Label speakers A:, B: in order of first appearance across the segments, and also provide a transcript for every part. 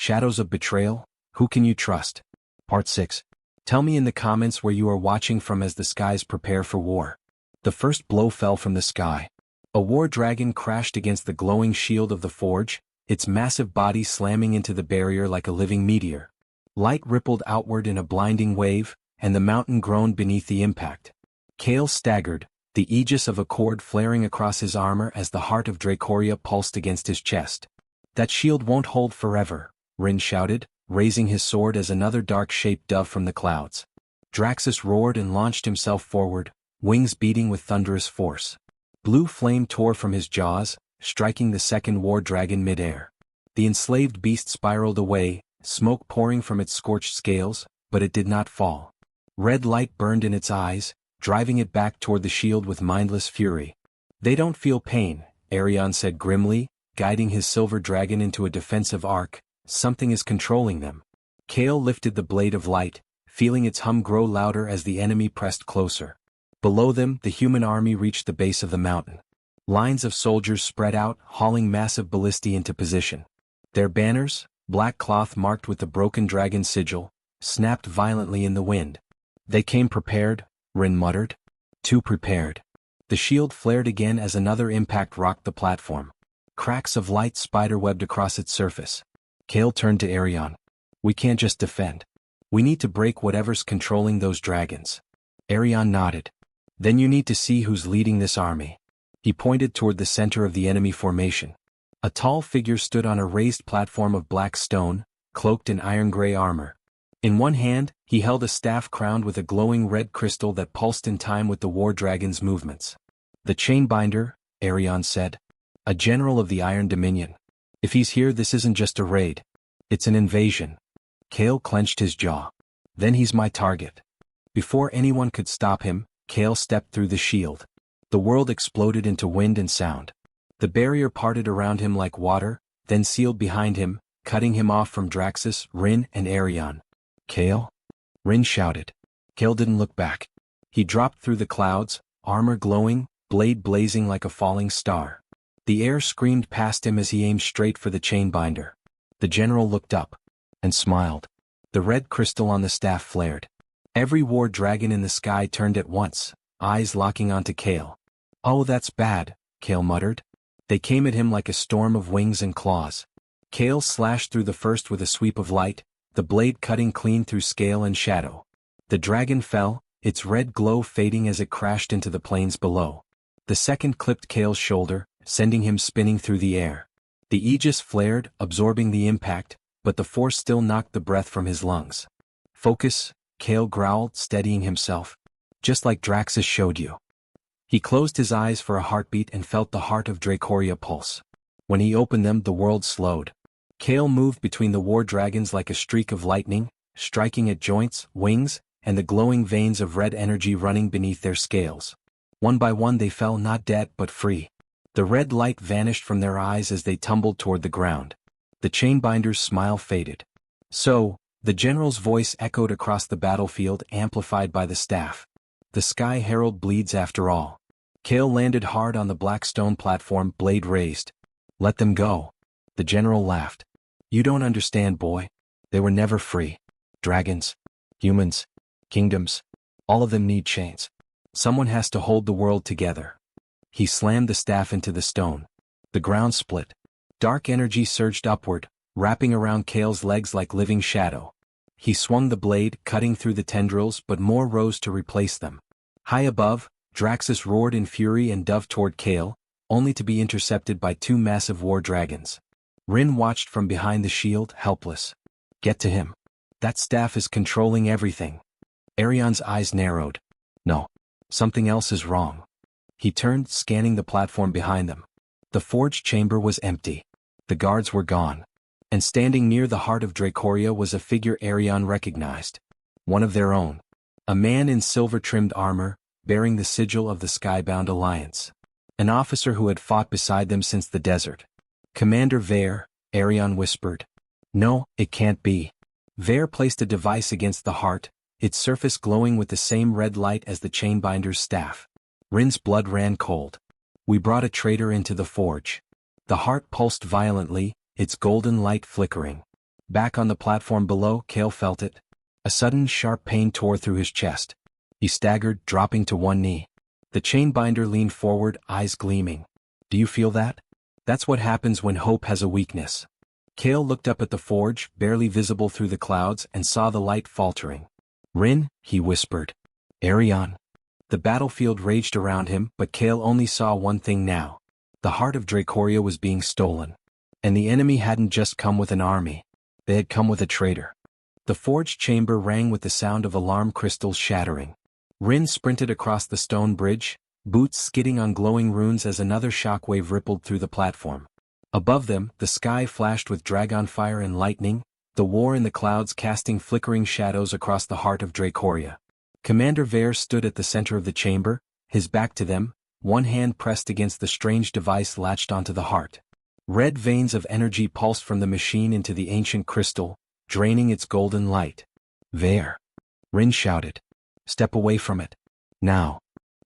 A: Shadows of Betrayal, Who Can You Trust? Part 6. Tell me in the comments where you are watching from as the skies prepare for war. The first blow fell from the sky. A war dragon crashed against the glowing shield of the forge, its massive body slamming into the barrier like a living meteor. Light rippled outward in a blinding wave, and the mountain groaned beneath the impact. Kale staggered, the aegis of a cord flaring across his armor as the heart of DracoWar pulsed against his chest. That shield won't hold forever, Rin shouted, raising his sword as another dark-shaped dove from the clouds. Draxus roared and launched himself forward, wings beating with thunderous force. Blue flame tore from his jaws, striking the second war dragon mid-air. The enslaved beast spiraled away, smoke pouring from its scorched scales, but it did not fall. Red light burned in its eyes, driving it back toward the shield with mindless fury. They don't feel pain, Arion said grimly, guiding his silver dragon into a defensive arc. Something is controlling them. Kale lifted the blade of light, feeling its hum grow louder as the enemy pressed closer. Below them, the human army reached the base of the mountain. Lines of soldiers spread out, hauling massive ballistae into position. Their banners, black cloth marked with the broken dragon sigil, snapped violently in the wind. They came prepared, Rin muttered. Too prepared. The shield flared again as another impact rocked the platform. Cracks of light spiderwebbed across its surface. Kale turned to Arion. We can't just defend. We need to break whatever's controlling those dragons. Arion nodded. Then you need to see who's leading this army. He pointed toward the center of the enemy formation. A tall figure stood on a raised platform of black stone, cloaked in iron-gray armor. In one hand, he held a staff crowned with a glowing red crystal that pulsed in time with the war dragon's movements. The Chainbinder, Arion said. A general of the Iron Dominion. If he's here, this isn't just a raid. It's an invasion. Kale clenched his jaw. Then he's my target. Before anyone could stop him, Kale stepped through the shield. The world exploded into wind and sound. The barrier parted around him like water, then sealed behind him, cutting him off from Draxus, Rin, and Arion. Kale? Rin shouted. Kale didn't look back. He dropped through the clouds, armor glowing, blade blazing like a falling star. The air screamed past him as he aimed straight for the Chainbinder. The general looked up. And smiled. The red crystal on the staff flared. Every war dragon in the sky turned at once, eyes locking onto Kale. Oh, that's bad, Kale muttered. They came at him like a storm of wings and claws. Kale slashed through the first with a sweep of light, the blade cutting clean through scale and shadow. The dragon fell, its red glow fading as it crashed into the plains below. The second clipped Kale's shoulder, sending him spinning through the air. The aegis flared, absorbing the impact, but the force still knocked the breath from his lungs. Focus, Kale growled, steadying himself. Just like Draxus showed you. He closed his eyes for a heartbeat and felt the heart of DracoWar pulse. When he opened them, the world slowed. Kale moved between the war dragons like a streak of lightning, striking at joints, wings, and the glowing veins of red energy running beneath their scales. One by one they fell, not dead but free. The red light vanished from their eyes as they tumbled toward the ground. The Chainbinder's smile faded. So, the general's voice echoed across the battlefield, amplified by the staff. The Sky Herald bleeds after all. Kale landed hard on the black stone platform, blade raised. Let them go. The general laughed. You don't understand, boy. They were never free. Dragons, humans, kingdoms, all of them need chains. Someone has to hold the world together. He slammed the staff into the stone. The ground split. Dark energy surged upward, wrapping around Kale's legs like living shadow. He swung the blade, cutting through the tendrils, but more rose to replace them. High above, Draxus roared in fury and dove toward Kale, only to be intercepted by two massive war dragons. Rin watched from behind the shield, helpless. Get to him. That staff is controlling everything. Arion's eyes narrowed. No. Something else is wrong. He turned, scanning the platform behind them. The forge chamber was empty. The guards were gone. And standing near the heart of DracoWar was a figure Arion recognized. One of their own. A man in silver-trimmed armor, bearing the sigil of the Skybound Alliance. An officer who had fought beside them since the desert. Commander Vare, Arion whispered. No, it can't be. Vare placed a device against the heart, its surface glowing with the same red light as the Chainbinder's staff. Rin's blood ran cold. We brought a traitor into the forge. The heart pulsed violently, its golden light flickering. Back on the platform below, Kale felt it. A sudden, sharp pain tore through his chest. He staggered, dropping to one knee. The chainbinder leaned forward, eyes gleaming. Do you feel that? That's what happens when hope has a weakness. Kale looked up at the forge, barely visible through the clouds, and saw the light faltering. Rin, he whispered. Arion. The battlefield raged around him, but Kale only saw one thing now. The heart of Dracoria was being stolen. And the enemy hadn't just come with an army. They had come with a traitor. The forge chamber rang with the sound of alarm crystals shattering. Rin sprinted across the stone bridge, boots skidding on glowing runes as another shockwave rippled through the platform. Above them, the sky flashed with dragon fire and lightning, the war in the clouds casting flickering shadows across the heart of Dracoria. Commander Vare stood at the center of the chamber, his back to them, one hand pressed against the strange device latched onto the heart. Red veins of energy pulsed from the machine into the ancient crystal, draining its golden light. Vare. Rin shouted. Step away from it. Now.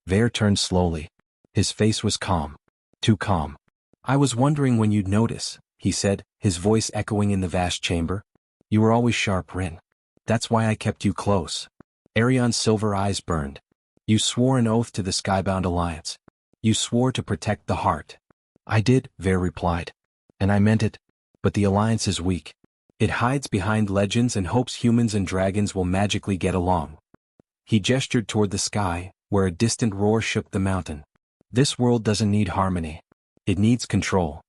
A: Vare turned slowly. His face was calm. Too calm. I was wondering when you'd notice, he said, his voice echoing in the vast chamber. You were always sharp, Rin. That's why I kept you close. Arion's silver eyes burned. You swore an oath to the Skybound Alliance. You swore to protect the heart. I did, Vare replied. And I meant it. But the Alliance is weak. It hides behind legends and hopes humans and dragons will magically get along. He gestured toward the sky, where a distant roar shook the mountain. This world doesn't need harmony. It needs control.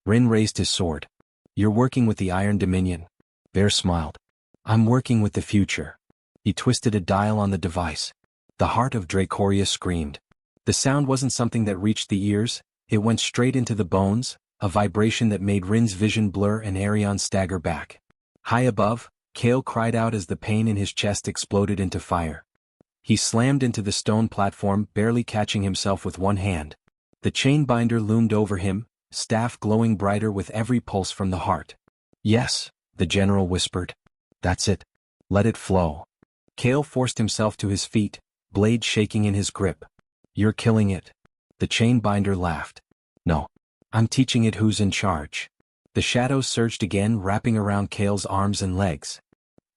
A: Rin raised his sword. You're working with the Iron Dominion. Vare smiled. I'm working with the future. He twisted a dial on the device. The heart of Dracoria screamed. The sound wasn't something that reached the ears, it went straight into the bones, a vibration that made Rin's vision blur and Arion stagger back. High above, Kale cried out as the pain in his chest exploded into fire. He slammed into the stone platform, barely catching himself with one hand. The chainbinder loomed over him, staff glowing brighter with every pulse from the heart. Yes, the general whispered. That's it. Let it flow. Kale forced himself to his feet, blade shaking in his grip. You're killing it. The chainbinder laughed. No. I'm teaching it who's in charge. The shadows surged again, wrapping around Kale's arms and legs.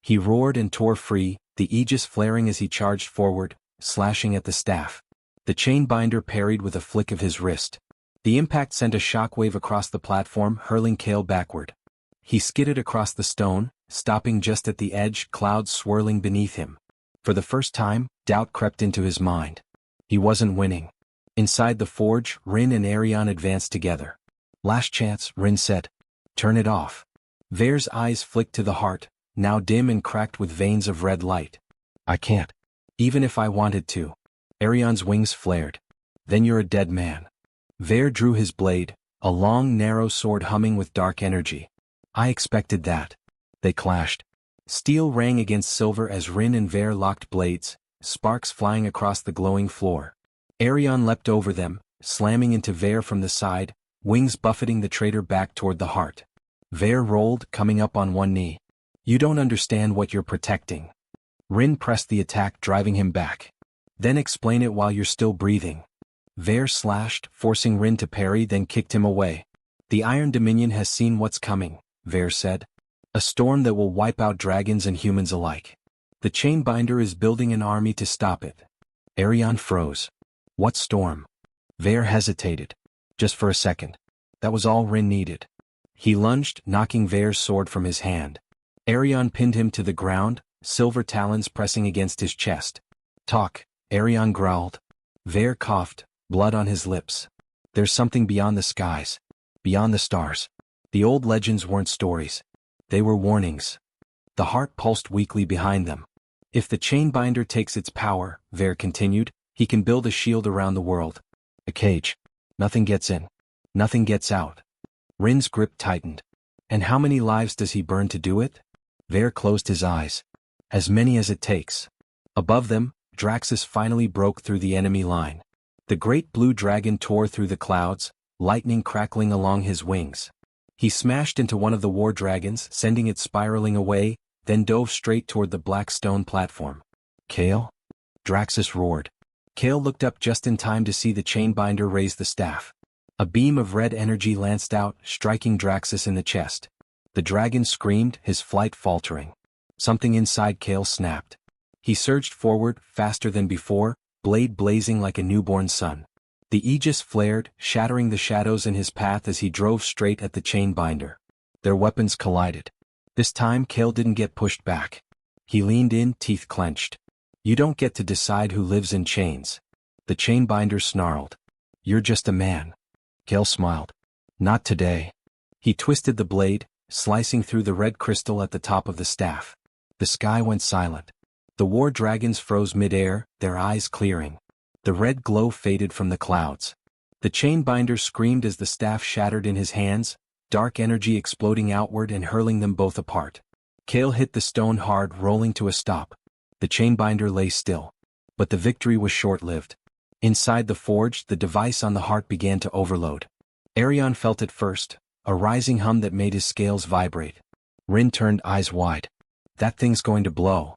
A: He roared and tore free, the aegis flaring as he charged forward, slashing at the staff. The chainbinder parried with a flick of his wrist. The impact sent a shockwave across the platform, hurling Kale backward. He skidded across the stone, stopping just at the edge, clouds swirling beneath him. For the first time, doubt crept into his mind. He wasn't winning. Inside the forge, Rin and Arion advanced together. Last chance, Rin said. Turn it off. Vare's eyes flicked to the heart, now dim and cracked with veins of red light. I can't. Even if I wanted to. Arion's wings flared. Then you're a dead man. Vare drew his blade, a long, narrow sword humming with dark energy. I expected that. They clashed. Steel rang against silver as Rin and Vare locked blades, sparks flying across the glowing floor. Arion leapt over them, slamming into Vare from the side, wings buffeting the traitor back toward the heart. Vare rolled, coming up on one knee. You don't understand what you're protecting. Rin pressed the attack, driving him back. Then explain it while you're still breathing. Vare slashed, forcing Rin to parry, then kicked him away. The Iron Dominion has seen what's coming, Vare said. A storm that will wipe out dragons and humans alike. The chainbinder is building an army to stop it. Arion froze. What storm? Vare hesitated. Just for a second. That was all Rin needed. He lunged, knocking Vare's sword from his hand. Arion pinned him to the ground, silver talons pressing against his chest. Talk, Arion growled. Vare coughed, blood on his lips. There's something beyond the skies. Beyond the stars. The old legends weren't stories. They were warnings. The heart pulsed weakly behind them. If the chainbinder takes its power, Vare continued, he can build a shield around the world. A cage. Nothing gets in. Nothing gets out. Rin's grip tightened. And how many lives does he burn to do it? Vare closed his eyes. As many as it takes. Above them, Draxus finally broke through the enemy line. The great blue dragon tore through the clouds, lightning crackling along his wings. He smashed into one of the war dragons, sending it spiraling away, then dove straight toward the black stone platform. Kale? Draxus roared. Kale looked up just in time to see the chainbinder raise the staff. A beam of red energy lanced out, striking Draxus in the chest. The dragon screamed, his flight faltering. Something inside Kale snapped. He surged forward, faster than before, blade blazing like a newborn sun. The aegis flared, shattering the shadows in his path as he drove straight at the chainbinder. Their weapons collided. This time Kale didn't get pushed back. He leaned in, teeth clenched. You don't get to decide who lives in chains. The chainbinder snarled. You're just a man. Kale smiled. Not today. He twisted the blade, slicing through the red crystal at the top of the staff. The sky went silent. The war dragons froze mid-air, their eyes clearing. The red glow faded from the clouds. The chainbinder screamed as the staff shattered in his hands, dark energy exploding outward and hurling them both apart. Kale hit the stone hard, rolling to a stop. The chainbinder lay still. But the victory was short-lived. Inside the forge, the device on the heart began to overload. Arion felt it first, a rising hum that made his scales vibrate. Rin turned, eyes wide. That thing's going to blow.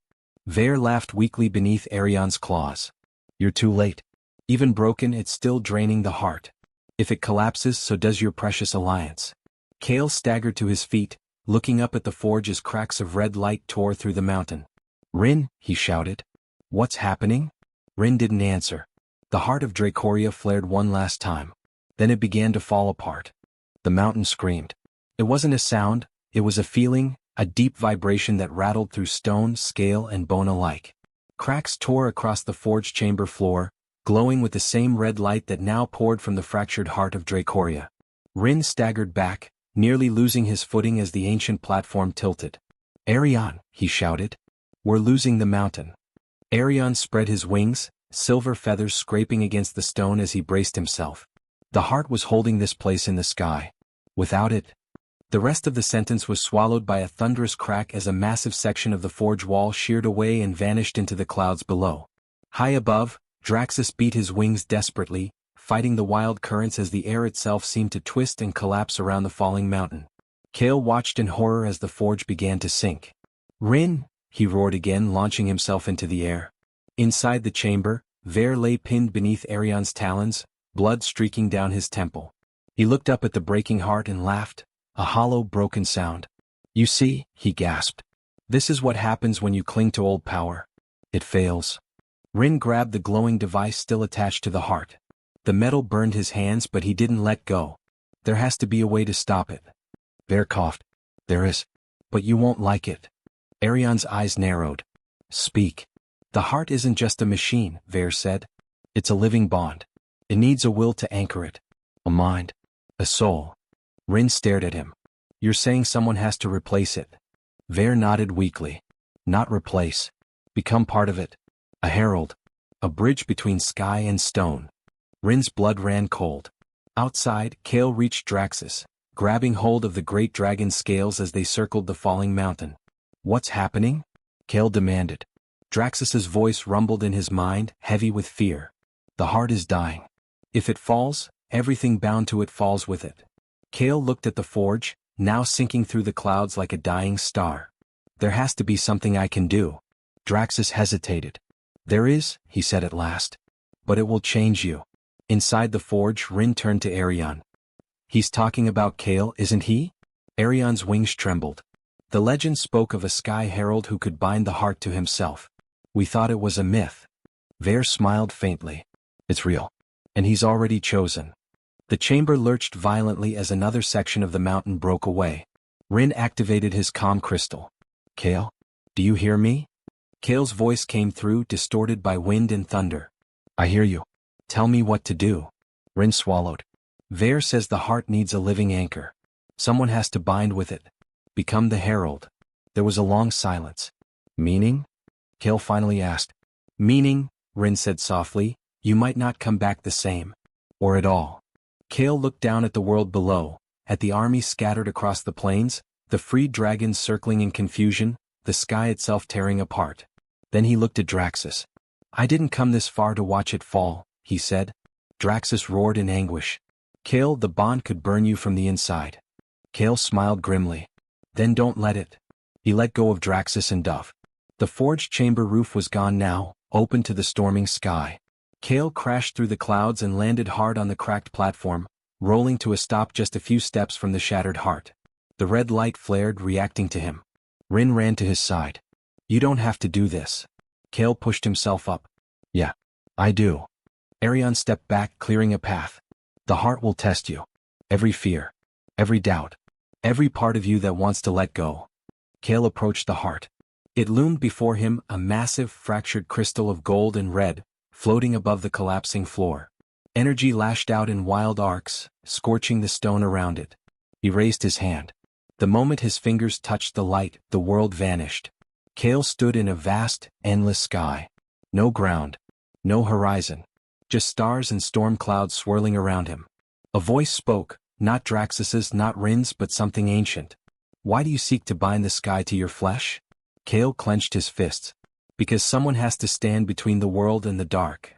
A: Vare laughed weakly beneath Arion's claws. You're too late. Even broken, it's still draining the heart. If it collapses, so does your precious alliance. Kale staggered to his feet, looking up at the forge as cracks of red light tore through the mountain. Rin, he shouted. What's happening? Rin didn't answer. The heart of Dracoria flared one last time. Then it began to fall apart. The mountain screamed. It wasn't a sound, it was a feeling, a deep vibration that rattled through stone, scale, and bone alike. Cracks tore across the forge chamber floor, glowing with the same red light that now poured from the fractured heart of Dracoria. Rin staggered back, nearly losing his footing as the ancient platform tilted. Arion, he shouted. We're losing the mountain. Arion spread his wings, silver feathers scraping against the stone as he braced himself. The heart was holding this place in the sky. Without it, the rest of the sentence was swallowed by a thunderous crack as a massive section of the forge wall sheared away and vanished into the clouds below. High above, Draxus beat his wings desperately, fighting the wild currents as the air itself seemed to twist and collapse around the falling mountain. Kale watched in horror as the forge began to sink. Rin, he roared again, launching himself into the air. Inside the chamber, Vare lay pinned beneath Arion's talons, blood streaking down his temple. He looked up at the breaking heart and laughed, a hollow, broken sound. You see, he gasped. This is what happens when you cling to old power. It fails. Rin grabbed the glowing device still attached to the heart. The metal burned his hands, but he didn't let go. There has to be a way to stop it. Vare coughed. There is. But you won't like it. Arion's eyes narrowed. Speak. The heart isn't just a machine, Vare said. It's a living bond. It needs a will to anchor it. A mind. A soul. Rin stared at him. You're saying someone has to replace it? Vare nodded weakly. Not replace. Become part of it. A herald. A bridge between sky and stone. Rin's blood ran cold. Outside, Kale reached Draxus, grabbing hold of the great dragon's scales as they circled the falling mountain. What's happening? Kale demanded. Draxus's voice rumbled in his mind, heavy with fear. The heart is dying. If it falls, everything bound to it falls with it. Kale looked at the forge, now sinking through the clouds like a dying star. There has to be something I can do. Draxus hesitated. There is, he said at last. But it will change you. Inside the forge, Rin turned to Arion. He's talking about Kale, isn't he? Arion's wings trembled. The legend spoke of a sky herald who could bind the heart to himself. We thought it was a myth. Vare smiled faintly. It's real. And he's already chosen. The chamber lurched violently as another section of the mountain broke away. Rin activated his comm crystal. Kale? Do you hear me? Kale's voice came through, distorted by wind and thunder. I hear you. Tell me what to do. Rin swallowed. Vare says the heart needs a living anchor. Someone has to bind with it. Become the herald. There was a long silence. Meaning? Kale finally asked. Meaning, Rin said softly, you might not come back the same. Or at all. Kale looked down at the world below, at the army scattered across the plains, the freed dragons circling in confusion, the sky itself tearing apart. Then he looked at Draxus. I didn't come this far to watch it fall, he said. Draxus roared in anguish. Kale, the bond could burn you from the inside. Kale smiled grimly. Then don't let it. He let go of Draxus and Dove. The forged chamber roof was gone now, open to the storming sky. Kale crashed through the clouds and landed hard on the cracked platform, rolling to a stop just a few steps from the shattered heart. The red light flared, reacting to him. Rin ran to his side. You don't have to do this. Kale pushed himself up. Yeah, I do. Arion stepped back, clearing a path. The heart will test you. Every fear. Every doubt. Every part of you that wants to let go. Kale approached the heart. It loomed before him, a massive, fractured crystal of gold and red, floating above the collapsing floor. Energy lashed out in wild arcs, scorching the stone around it. He raised his hand. The moment his fingers touched the light, the world vanished. Kale stood in a vast, endless sky. No ground. No horizon. Just stars and storm clouds swirling around him. A voice spoke, not Draxus's, not Rin's, but something ancient. Why do you seek to bind the sky to your flesh? Kale clenched his fists. Because someone has to stand between the world and the dark.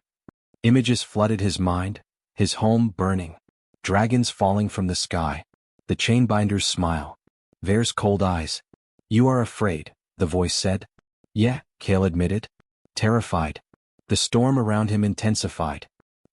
A: Images flooded his mind, his home burning. Dragons falling from the sky. The chainbinder's smile. Vare's cold eyes. You are afraid, the voice said. Yeah, Kale admitted. Terrified. The storm around him intensified.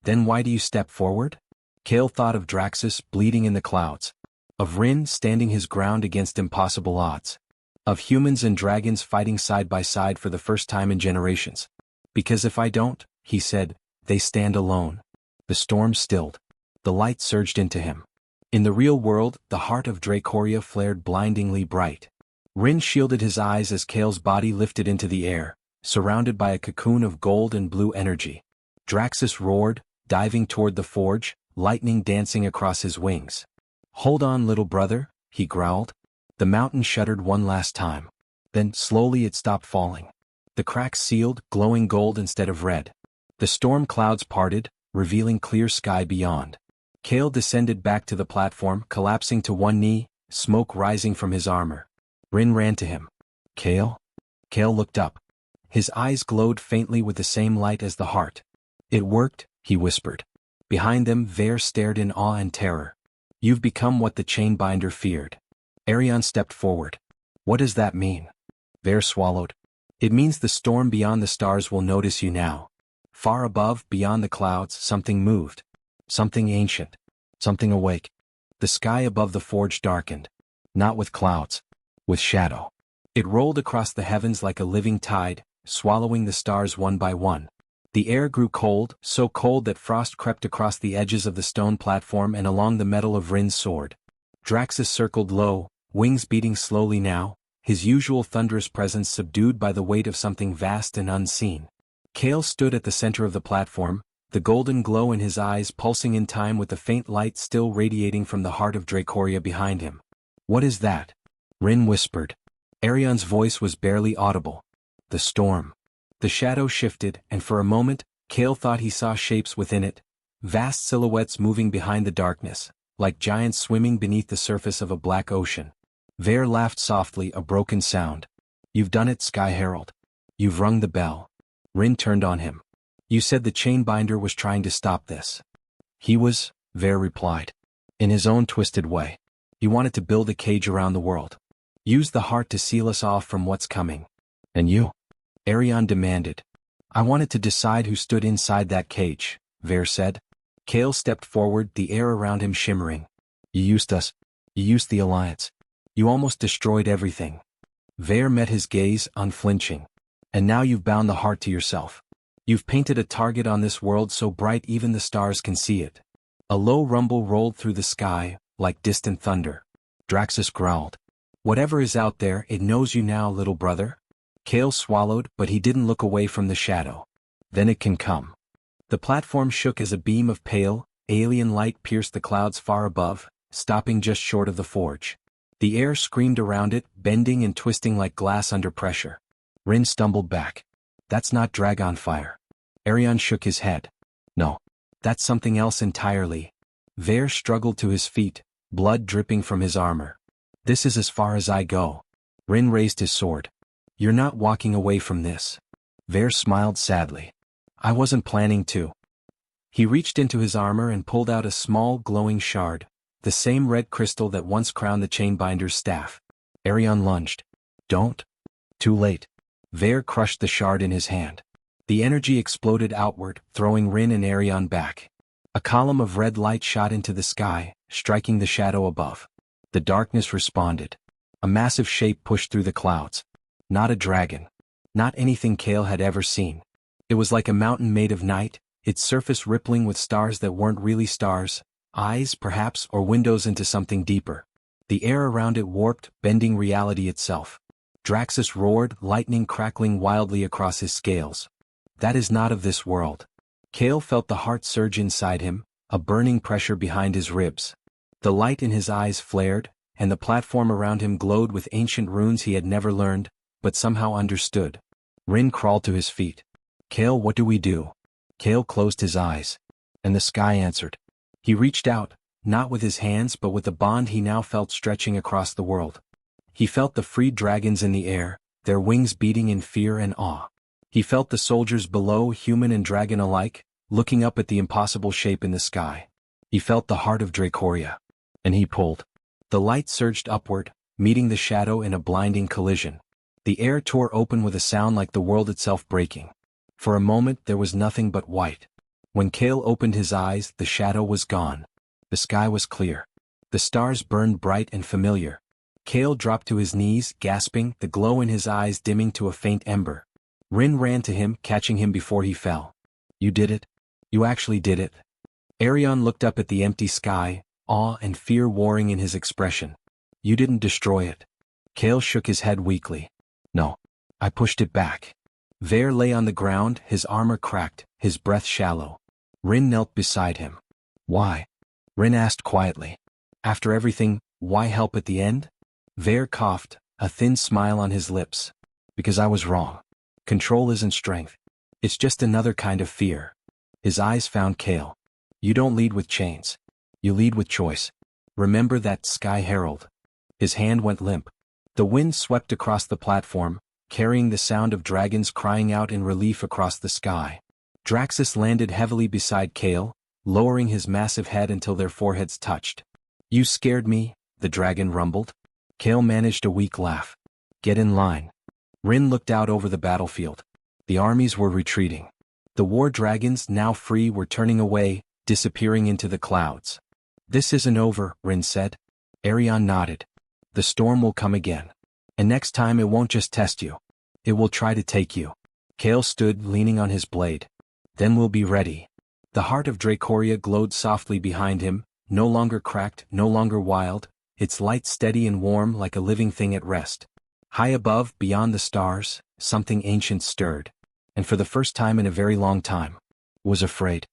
A: Then why do you step forward? Kale thought of Draxus bleeding in the clouds. Of Rin standing his ground against impossible odds. Of humans and dragons fighting side by side for the first time in generations. Because if I don't, he said, they stand alone. The storm stilled. The light surged into him. In the real world, the heart of Dracoria flared blindingly bright. Rin shielded his eyes as Kale's body lifted into the air, surrounded by a cocoon of gold and blue energy. Draxus roared, diving toward the forge, lightning dancing across his wings. Hold on, little brother, he growled. The mountain shuddered one last time. Then, slowly it stopped falling. The cracks sealed, glowing gold instead of red. The storm clouds parted, revealing clear sky beyond. Kale descended back to the platform, collapsing to one knee, smoke rising from his armor. Rin ran to him. Kale? Kale looked up. His eyes glowed faintly with the same light as the heart. It worked, he whispered. Behind them, Vare stared in awe and terror. You've become what the chainbinder feared. Arion stepped forward. What does that mean? Vare swallowed. It means the storm beyond the stars will notice you now. Far above, beyond the clouds, something moved. Something ancient. Something awake. The sky above the forge darkened. Not with clouds. With shadow. It rolled across the heavens like a living tide, swallowing the stars one by one. The air grew cold, so cold that frost crept across the edges of the stone platform and along the metal of Rin's sword. Draxus circled low, wings beating slowly now, his usual thunderous presence subdued by the weight of something vast and unseen. Kale stood at the center of the platform, the golden glow in his eyes pulsing in time with the faint light still radiating from the heart of Dracoria behind him. What is that? Rin whispered. Arion's voice was barely audible. The storm. The shadow shifted, and for a moment, Kale thought he saw shapes within it, vast silhouettes moving behind the darkness, like giants swimming beneath the surface of a black ocean. Vare laughed softly, a broken sound. You've done it, Sky Herald. You've rung the bell. Rin turned on him. You said the chainbinder was trying to stop this. He was, Vare replied. In his own twisted way. He wanted to build a cage around the world. Use the heart to seal us off from what's coming. And you? Arion demanded. I wanted to decide who stood inside that cage, Vare said. Kale stepped forward, the air around him shimmering. You used us. You used the Alliance. You almost destroyed everything. Vare met his gaze, unflinching. And now you've bound the heart to yourself. You've painted a target on this world so bright even the stars can see it. A low rumble rolled through the sky, like distant thunder. Draxus growled. Whatever is out there, it knows you now, little brother. Kale swallowed, but he didn't look away from the shadow. Then it can come. The platform shook as a beam of pale, alien light pierced the clouds far above, stopping just short of the forge. The air screamed around it, bending and twisting like glass under pressure. Rin stumbled back. That's not dragon fire. Arion shook his head. No. That's something else entirely. Vare struggled to his feet, blood dripping from his armor. This is as far as I go. Rin raised his sword. You're not walking away from this. Vare smiled sadly. I wasn't planning to. He reached into his armor and pulled out a small glowing shard, the same red crystal that once crowned the chainbinder's staff. Arion lunged. Don't. Too late. Vare crushed the shard in his hand. The energy exploded outward, throwing Rin and Arion back. A column of red light shot into the sky, striking the shadow above. The darkness responded. A massive shape pushed through the clouds. Not a dragon. Not anything Kale had ever seen. It was like a mountain made of night, its surface rippling with stars that weren't really stars, eyes, perhaps, or windows into something deeper. The air around it warped, bending reality itself. Draxus roared, lightning crackling wildly across his scales. That is not of this world. Kale felt the heart surge inside him, a burning pressure behind his ribs. The light in his eyes flared, and the platform around him glowed with ancient runes he had never learned, but somehow understood. Rin crawled to his feet. Kale, what do we do? Kale closed his eyes. And the sky answered. He reached out, not with his hands but with the bond he now felt stretching across the world. He felt the freed dragons in the air, their wings beating in fear and awe. He felt the soldiers below, human and dragon alike, looking up at the impossible shape in the sky. He felt the heart of Dracoria. And he pulled. The light surged upward, meeting the shadow in a blinding collision. The air tore open with a sound like the world itself breaking. For a moment there was nothing but white. When Kale opened his eyes, the shadow was gone. The sky was clear. The stars burned bright and familiar. Kale dropped to his knees, gasping, the glow in his eyes dimming to a faint ember. Rin ran to him, catching him before he fell. You did it? You actually did it? Arion looked up at the empty sky, awe and fear warring in his expression. You didn't destroy it. Kale shook his head weakly. No. I pushed it back. Vare lay on the ground, his armor cracked, his breath shallow. Rin knelt beside him. Why? Rin asked quietly. After everything, why help at the end? Vare coughed, a thin smile on his lips. Because I was wrong. Control isn't strength. It's just another kind of fear. His eyes found Kale. You don't lead with chains. You lead with choice. Remember that, Sky Herald. His hand went limp. The wind swept across the platform, carrying the sound of dragons crying out in relief across the sky. Draxus landed heavily beside Kale, lowering his massive head until their foreheads touched. You scared me, the dragon rumbled. Kale managed a weak laugh. Get in line. Rin looked out over the battlefield. The armies were retreating. The war dragons, now free, were turning away, disappearing into the clouds. This isn't over, Rin said. Arion nodded. The storm will come again. And next time it won't just test you. It will try to take you. Kale stood, leaning on his blade. Then we'll be ready. The heart of Dracoria glowed softly behind him, no longer cracked, no longer wild, its light steady and warm like a living thing at rest. High above, beyond the stars, something ancient stirred. And for the first time in a very long time, was afraid.